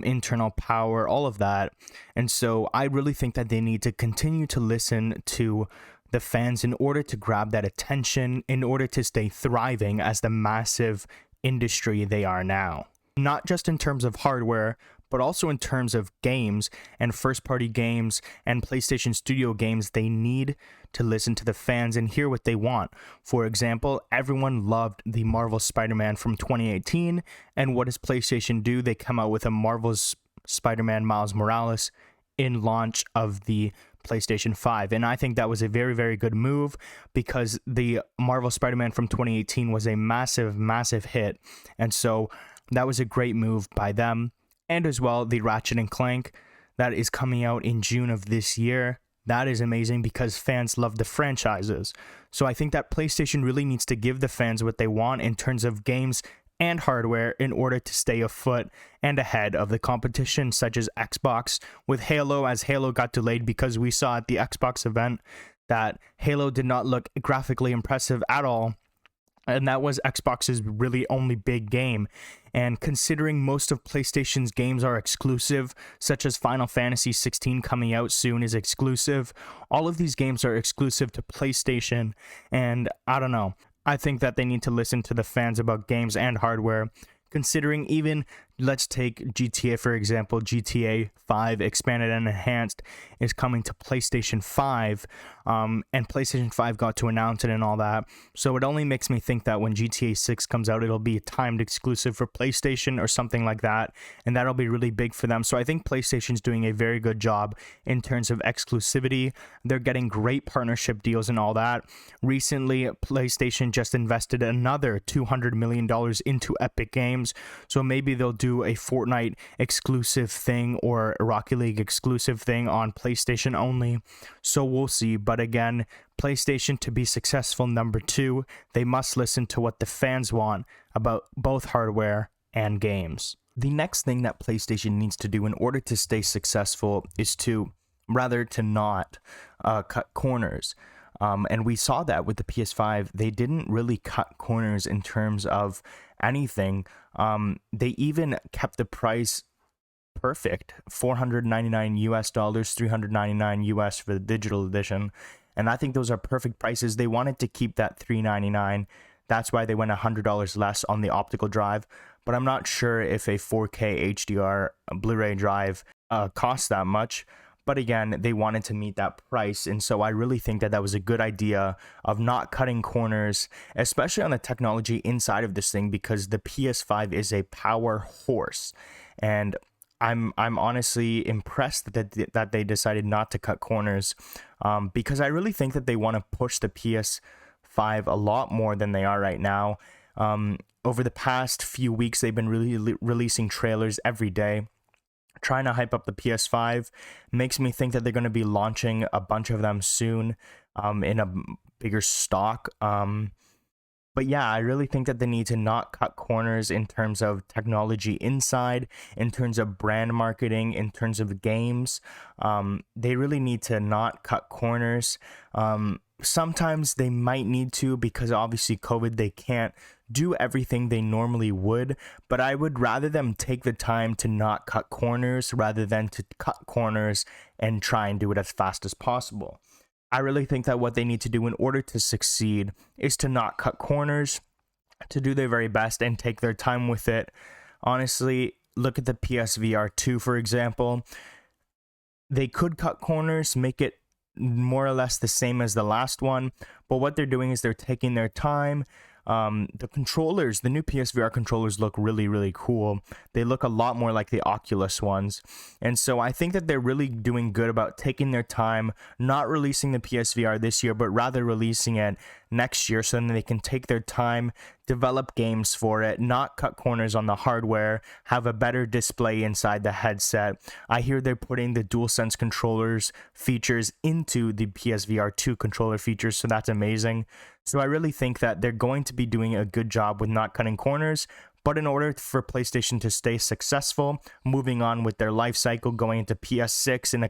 internal power, all of that. And so I really think that they need to continue to listen to the fans in order to grab that attention, in order to stay thriving as the massive industry they are now. Not just in terms of hardware, but also in terms of games and first-party games and PlayStation Studio games. They need to listen to the fans and hear what they want. For example, everyone loved the Marvel Spider-Man from 2018, and what does PlayStation do? They come out with a Marvel's Spider-Man Miles Morales in launch of the PlayStation 5. And I think that was a very, very good move because the Marvel Spider-Man from 2018 was a massive, massive hit. And so that was a great move by them. And as well, the Ratchet and Clank that is coming out in June of this year. That is amazing because fans love the franchises. So I think that PlayStation really needs to give the fans what they want in terms of games and hardware in order to stay afoot and ahead of the competition, such as Xbox with Halo, as Halo got delayed because we saw at the Xbox event that Halo did not look graphically impressive at all. And that was Xbox's really only big game. And considering most of PlayStation's games are exclusive, such as Final Fantasy 16 coming out soon is exclusive, all of these games are exclusive to PlayStation. And I don't know. I think that they need to listen to the fans about games and hardware. Considering even, let's take GTA for example, GTA 5 Expanded and Enhanced is coming to PlayStation 5, and PlayStation 5 got to announce it and all that, so it only makes me think that when GTA 6 comes out, it'll be a timed exclusive for PlayStation or something like that, and that'll be really big for them. So I think PlayStation's doing a very good job in terms of exclusivity. They're getting great partnership deals and all that. Recently, PlayStation just invested another $200 million into Epic Games, so maybe they'll do a Fortnite exclusive thing or a Rocket League exclusive thing on PlayStation only. So we'll see. But again, PlayStation, to be successful, number 2, they must listen to what the fans want about both hardware and games. The next thing that PlayStation needs to do in order to stay successful is to not cut corners. And we saw that with the PS5. They didn't really cut corners in terms of anything. They even kept the price perfect, $499 US, $399 US for the digital edition. And I think those are perfect prices. They wanted to keep that $399. That's why they went $100 less on the optical drive. But I'm not sure if a 4K HDR Blu-ray drive costs that much. But again, they wanted to meet that price. And so I really think that that was a good idea of not cutting corners, especially on the technology inside of this thing, because the PS5 is a power horse. And I'm honestly impressed that they decided not to cut corners, because I really think that they want to push the PS5 a lot more than they are right now. Over the past few weeks, they've been really releasing trailers every day, trying to hype up the PS5. Makes me think that they're going to be launching a bunch of them soon, in a bigger stock. But yeah, I really think that they need to not cut corners in terms of technology inside, in terms of brand marketing, in terms of games. They really need to not cut corners. Sometimes they might need to, because obviously COVID, they can't do everything they normally would, but I would rather them take the time to not cut corners rather than to cut corners and try and do it as fast as possible. I really think that what they need to do in order to succeed is to not cut corners, to do their very best and take their time with it. Honestly, look at the PSVR 2, for example. They could cut corners, make it more or less the same as the last one, but what they're doing is they're taking their time. The controllers, the new PSVR controllers look really cool. They look a lot more like the Oculus ones. And so I think that they're really doing good about taking their time, not releasing the PSVR this year, but rather releasing it next year so then they can take their time, develop games for it, not cut corners on the hardware, have a better display inside the headset. I hear they're putting the DualSense controllers features into the PSVR 2 controller features, so that's amazing. So I really think that they're going to be doing a good job with not cutting corners, but in order for PlayStation to stay successful, moving on with their life cycle, going into PS6 in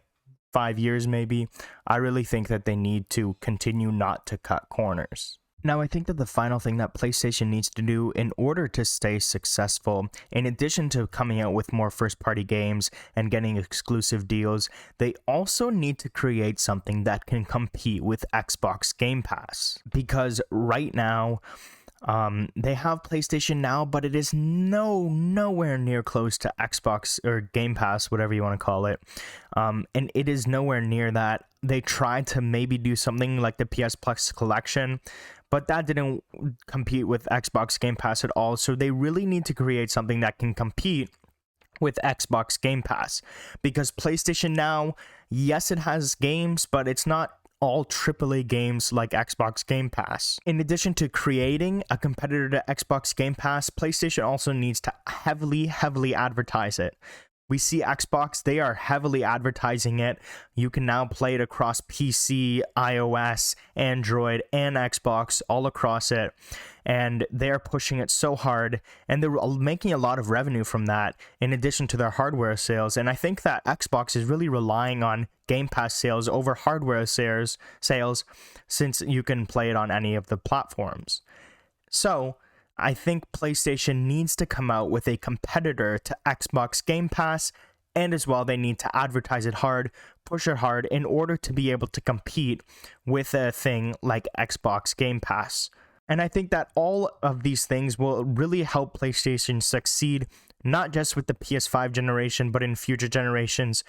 5 years maybe, I really think that they need to continue not to cut corners. Now, I think that the final thing that PlayStation needs to do in order to stay successful, in addition to coming out with more first-party games and getting exclusive deals, they also need to create something that can compete with Xbox Game Pass. Because right now, they have PlayStation Now, but it is nowhere near close to Xbox or Game Pass, whatever you want to call it. And it is nowhere near that. They tried to maybe do something like the PS Plus collection, but that didn't compete with Xbox Game Pass at all. So they really need to create something that can compete with Xbox Game Pass, because PlayStation Now, yes, it has games, but it's not all AAA games like Xbox Game Pass. In addition to creating a competitor to Xbox Game Pass, PlayStation also needs to heavily advertise it. We see Xbox, they are heavily advertising it. You can now play it across PC, iOS, Android, and Xbox, all across it. And they're pushing it so hard, and they're making a lot of revenue from that, in addition to their hardware sales. And I think that Xbox is really relying on Game Pass sales over hardware sales, since you can play it on any of the platforms. So I think PlayStation needs to come out with a competitor to Xbox Game Pass, and as well they need to advertise it hard, push it hard in order to be able to compete with a thing like Xbox Game Pass. And I think that all of these things will really help PlayStation succeed, not just with the PS5 generation, but in future generations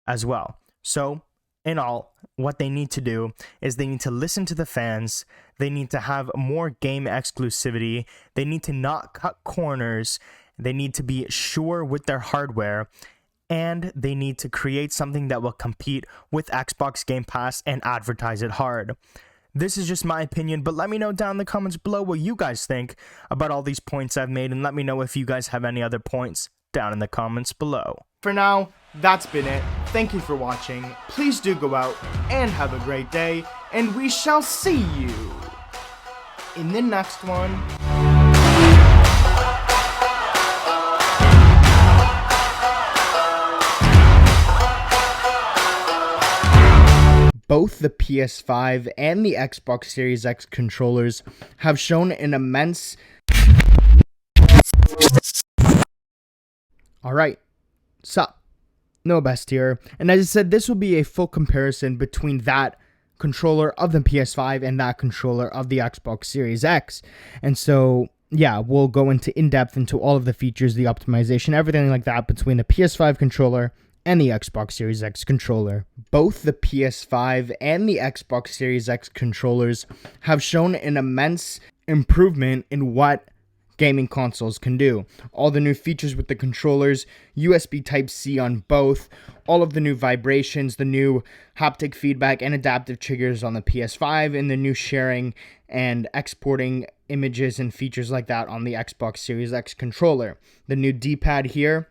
as well. So in all, what they need to do is they need to listen to the fans, they need to have more game exclusivity, they need to not cut corners, they need to be sure with their hardware, and they need to create something that will compete with Xbox Game Pass and advertise it hard. This is just my opinion, but let me know down in the comments below what you guys think about all these points I've made, and let me know if you guys have any other points down in the comments below. For now, that's been it. Thank you for watching. Please do go out and have a great day, and we shall see you in the next one. Both the PS5 and the Xbox Series X controllers have shown an immense... Alright, sup? No best here. And as I said, this will be a full comparison between that controller of the PS5 and that controller of the Xbox Series X. And so, yeah, we'll go in depth into all of the features, the optimization, everything like that between the PS5 controller and the Xbox Series X controller. Both the PS5 and the Xbox Series X controllers have shown an immense improvement in what gaming consoles can do. All the new features with the controllers, USB Type-C on both, all of the new vibrations, the new haptic feedback and adaptive triggers on the PS5, and the new sharing and exporting images and features like that on the Xbox Series X controller. The new D-pad here,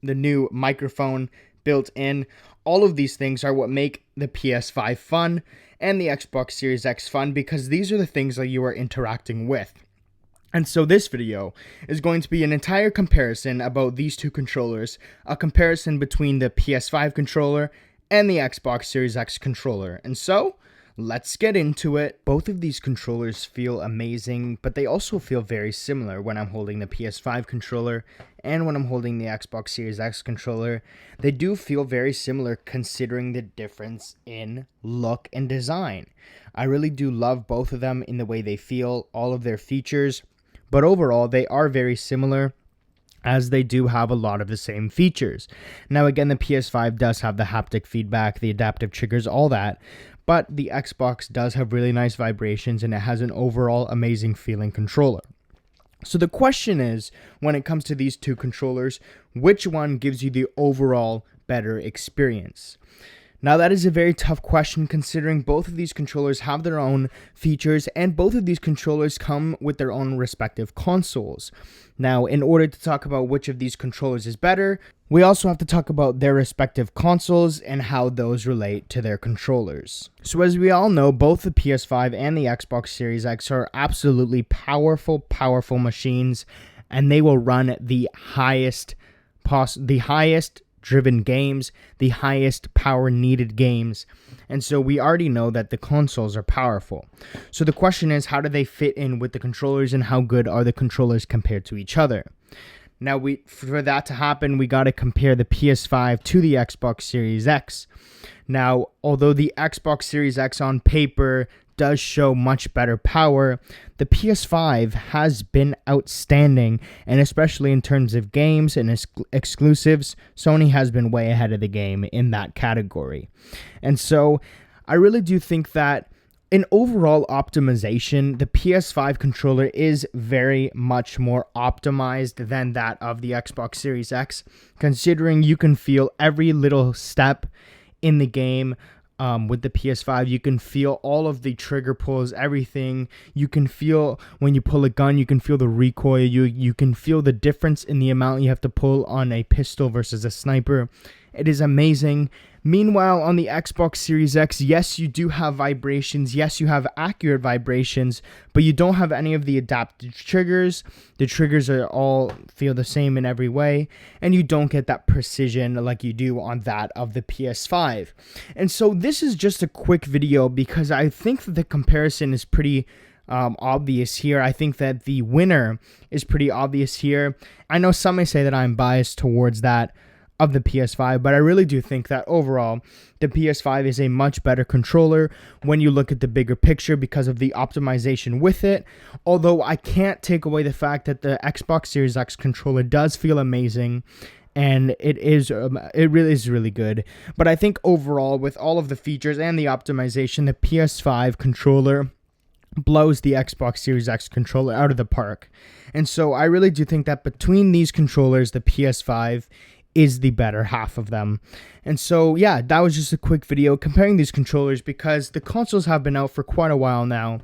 the new microphone built in. All of these things are what make the PS5 fun and the Xbox Series X fun, because these are the things that you are interacting with. And so this video is going to be an entire comparison about these two controllers, a comparison between the PS5 controller and the Xbox Series X controller. And so, let's get into it. Both of these controllers feel amazing, but they also feel very similar when I'm holding the PS5 controller and when I'm holding the Xbox Series X controller. They do feel very similar considering the difference in look and design. I really do love both of them in the way they feel, all of their features, but overall they are very similar, as they do have a lot of the same features. Now again, the PS5 does have the haptic feedback, the adaptive triggers, all that, but the Xbox does have really nice vibrations and it has an overall amazing feeling controller. So the question is, when it comes to these two controllers, which one gives you the overall better experience? Now that is a very tough question, considering both of these controllers have their own features and both of these controllers come with their own respective consoles. Now, in order to talk about which of these controllers is better, we also have to talk about their respective consoles and how those relate to their controllers. So as we all know, both the PS5 and the Xbox Series X are absolutely powerful machines, and they will run the highest driven games, the highest power needed games. And so we already know that the consoles are powerful. So the question is, how do they fit in with the controllers and how good are the controllers compared to each other? Now, for that to happen, we got to compare the PS5 to the Xbox Series X. Now, although the Xbox Series X on paper does show much better power, the PS5 has been outstanding, and especially in terms of games and exclusives, Sony has been way ahead of the game in that category. And so I really do think that in overall optimization, the PS5 controller is very much more optimized than that of the Xbox Series X, considering you can feel every little step in the game. With the PS5, you can feel all of the trigger pulls, everything. You can feel when you pull a gun, you can feel the recoil. You can feel the difference in the amount you have to pull on a pistol versus a sniper. It is amazing. Meanwhile, on the Xbox Series X, yes, you do have vibrations. Yes, you have accurate vibrations, but you don't have any of the adaptive triggers. The triggers are all feel the same in every way, and you don't get that precision like you do on that of the PS5. And so this is just a quick video because I think that the comparison is pretty obvious here. I think that the winner is pretty obvious here. I know some may say that I'm biased towards that of the PS5, but I really do think that overall the PS5 is a much better controller when you look at the bigger picture because of the optimization with it. Although I can't take away the fact that the Xbox Series X controller does feel amazing, and it really is really good. But I think overall, with all of the features and the optimization, the PS5 controller blows the Xbox Series X controller out of the park. And so I really do think that between these controllers, the PS5 is the better half of them. And so yeah, that was just a quick video comparing these controllers because the consoles have been out for quite a while now,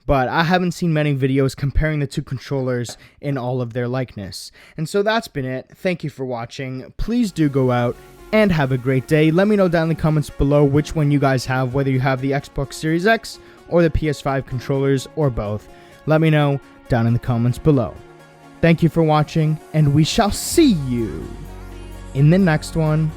but I haven't seen many videos comparing the two controllers in all of their likeness. And so that's been it. Thank you for watching. Please do go out and have a great day. Let me know down in the comments below which one you guys have, whether you have the Xbox Series X or the PS5 controllers or both. Let me know down in the comments below. Thank you for watching, and we shall see you in the next one.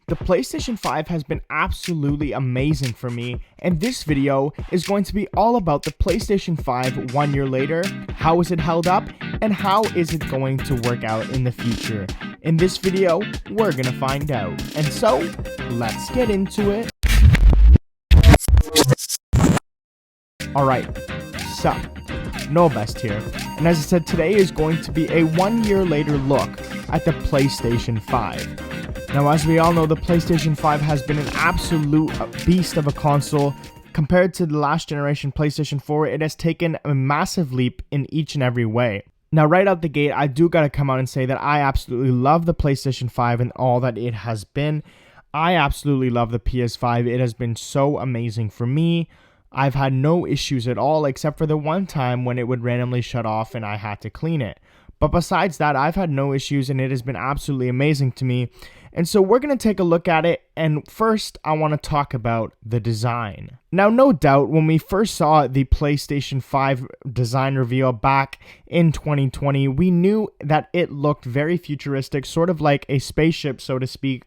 The PlayStation 5 has been absolutely amazing for me, and this video is going to be all about the PlayStation 5 1 year later, how is it held up, and how is it going to work out in the future. In this video, we're gonna find out. And so, let's get into it. Alright, so, NoBest here, and as I said, today is going to be a 1 year later look at the PlayStation 5. Now, as we all know, the PlayStation 5 has been an absolute beast of a console. Compared to the last generation PlayStation 4, it has taken a massive leap in each and every way. Now, right out the gate, I do gotta come out and say that I absolutely love the PlayStation 5 and all that it has been. I absolutely love the PS5. It has been so amazing for me. I've had no issues at all, except for the one time when it would randomly shut off and I had to clean it. But besides that, I've had no issues and it has been absolutely amazing to me. And so we're going to take a look at it, and first I want to talk about the design. Now, no doubt, when we first saw the PlayStation 5 design reveal back in 2020, we knew that it looked very futuristic, sort of like a spaceship, so to speak.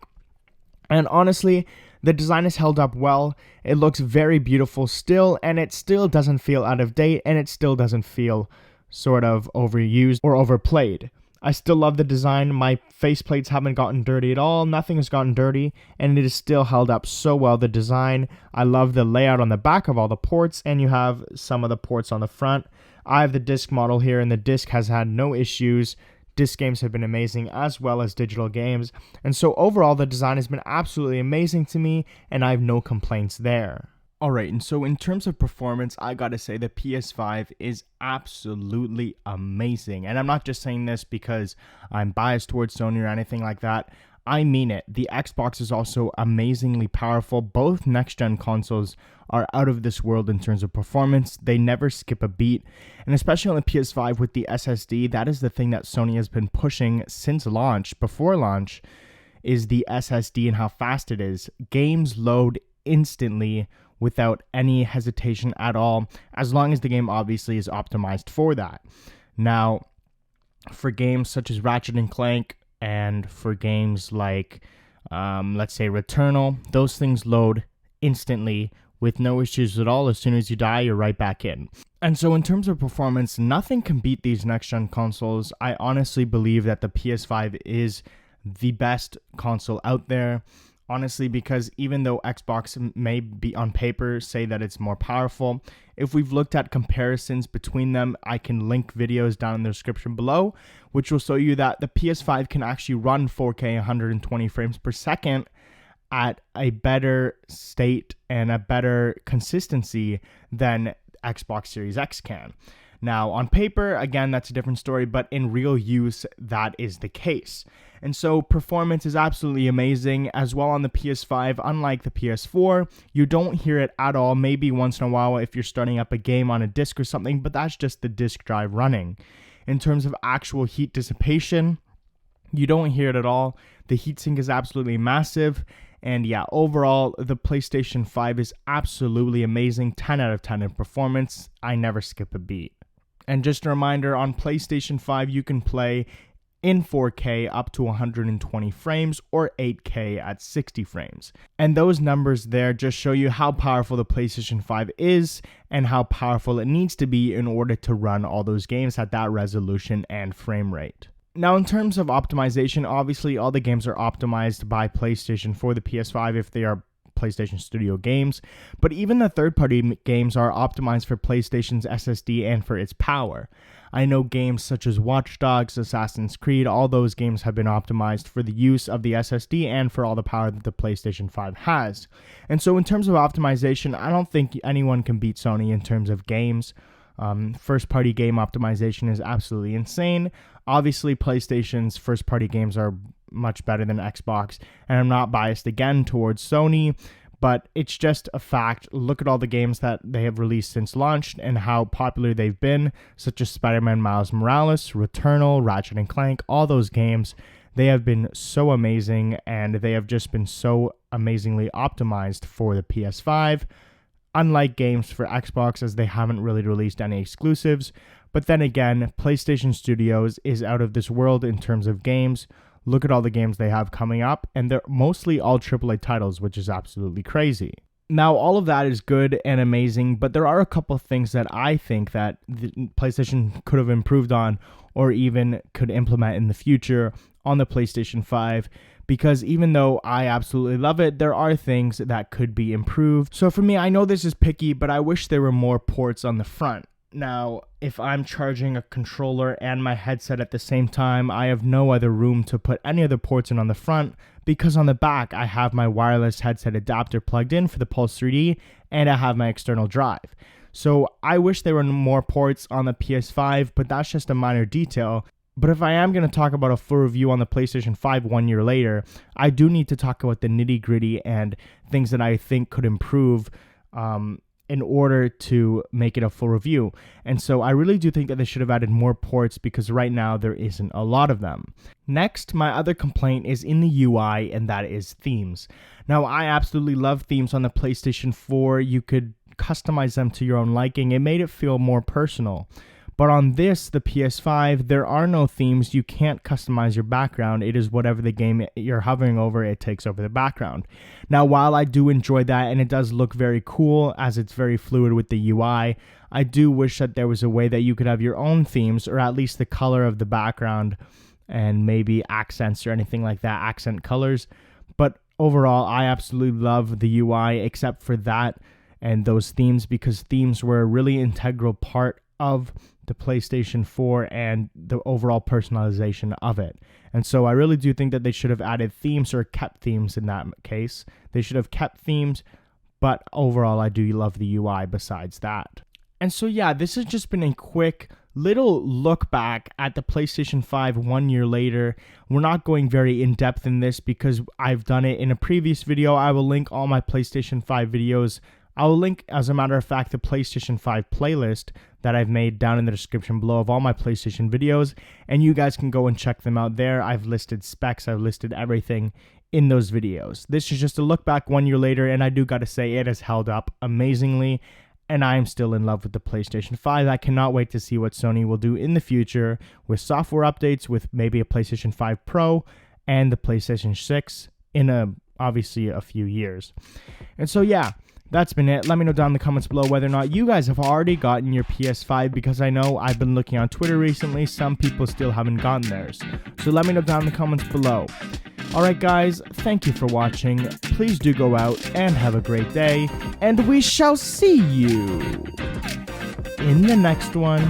And honestly, the design has held up well. It looks very beautiful still, and it still doesn't feel out of date, and it still doesn't feel sort of overused or overplayed. I still love the design. My faceplates haven't gotten dirty at all. Nothing has gotten dirty, and it is still held up so well. The design, I love the layout on the back of all the ports, and you have some of the ports on the front. I have the disc model here, and the disc has had no issues. Disc games have been amazing, as well as digital games. And so overall, the design has been absolutely amazing to me, and I have no complaints there. Alright, and so in terms of performance, I gotta say the PS5 is absolutely amazing. And I'm not just saying this because I'm biased towards Sony or anything like that. I mean it. The Xbox is also amazingly powerful. Both next-gen consoles are out of this world in terms of performance. They never skip a beat. And especially on the PS5 with the SSD, that is the thing that Sony has been pushing since launch, before launch, is the SSD and how fast it is. Games load instantly without any hesitation at all, as long as the game obviously is optimized for that. Now, for games such as Ratchet and Clank, and for games like, let's say, Returnal, those things load instantly with no issues at all. As soon as you die, you're right back in. And so in terms of performance, nothing can beat these next-gen consoles. I honestly believe that the PS5 is the best console out there. Honestly, because even though Xbox may be on paper say that it's more powerful, if we've looked at comparisons between them, I can link videos down in the description below, which will show you that the PS5 can actually run 4K 120 frames per second at a better state and a better consistency than Xbox Series X can. Now, on paper, again, that's a different story, but in real use, that is the case. And so performance is absolutely amazing as well on the PS5. Unlike the PS4, you don't hear it at all, maybe once in a while if you're starting up a game on a disc or something, but that's just the disc drive running. In terms of actual heat dissipation, you don't hear it at all. The heatsink is absolutely massive. And yeah, overall, the PlayStation 5 is absolutely amazing. 10 out of 10 in performance. I never skip a beat. And just a reminder, on PlayStation 5, you can play in 4K up to 120 frames or 8K at 60 frames. And those numbers there just show you how powerful the PlayStation 5 is and how powerful it needs to be in order to run all those games at that resolution and frame rate. Now, in terms of optimization, obviously all the games are optimized by PlayStation for the PS5 if they are PlayStation Studio games, but even the third-party games are optimized for PlayStation's SSD and for its power. I know games such as Watch Dogs, Assassin's Creed, all those games have been optimized for the use of the SSD and for all the power that the PlayStation 5 has. And so in terms of optimization, I don't think anyone can beat Sony in terms of games. First-party game optimization is absolutely insane. Obviously, PlayStation's first-party games are much better than Xbox, and I'm not biased again towards Sony, but it's just a fact. Look at all the games that they have released since launch and how popular they've been, such as Spider-Man Miles Morales, Returnal, Ratchet and Clank, all those games. They have been so amazing, and they have just been so amazingly optimized for the PS5. Unlike games for Xbox, as they haven't really released any exclusives. But then again, PlayStation Studios is out of this world in terms of games. Look at all the games they have coming up, and they're mostly all AAA titles, which is absolutely crazy. Now, all of that is good and amazing, but there are a couple of things that I think that the PlayStation could have improved on or even could implement in the future on the PlayStation 5. Because even though I absolutely love it, there are things that could be improved. So for me, I know this is picky, but I wish there were more ports on the front. Now, if I'm charging a controller and my headset at the same time, I have no other room to put any other ports in on the front, because on the back I have my wireless headset adapter plugged in for the Pulse 3D, and I have my external drive. So I wish there were more ports on the PS5, but that's just a minor detail. But if I am going to talk about a full review on the PlayStation 5 1 year later, I do need to talk about the nitty-gritty and things that I think could improve in order to make it a full review. And so I really do think that they should have added more ports, because right now there isn't a lot of them. Next, my other complaint is in the UI, and that is themes. Now, I absolutely love themes on the PlayStation 4. You could customize them to your own liking. It made it feel more personal. But on this, the PS5, there are no themes. You can't customize your background. It is whatever the game you're hovering over, it takes over the background. Now, while I do enjoy that, and it does look very cool as it's very fluid with the UI, I do wish that there was a way that you could have your own themes, or at least the color of the background, and maybe accents or anything like that, accent colors. But overall, I absolutely love the UI except for that and those themes, because themes were a really integral part of the PlayStation 4 and the overall personalization of it. And so I really do think that they should have added themes, or kept themes in that case. They should have kept themes, but overall I do love the UI besides that. And so yeah, this has just been a quick little look back at the PlayStation 5 1 year later. We're not going very in depth in this because I've done it in a previous video. I will link all my PlayStation 5 videos. I will link, as a matter of fact, the PlayStation 5 playlist that I've made down in the description below of all my PlayStation videos, and you guys can go and check them out there. I've listed specs, I've listed everything in those videos. This is just a look back 1 year later, and I do gotta say it has held up amazingly, and I am still in love with the PlayStation 5. I cannot wait to see what Sony will do in the future with software updates, with maybe a PlayStation 5 Pro and the PlayStation 6 in obviously a few years. And so yeah, that's been it. Let me know down in the comments below whether or not you guys have already gotten your PS5, because I know I've been looking on Twitter recently, some people still haven't gotten theirs. So let me know down in the comments below. Alright guys, thank you for watching. Please do go out and have a great day, and we shall see you in the next one.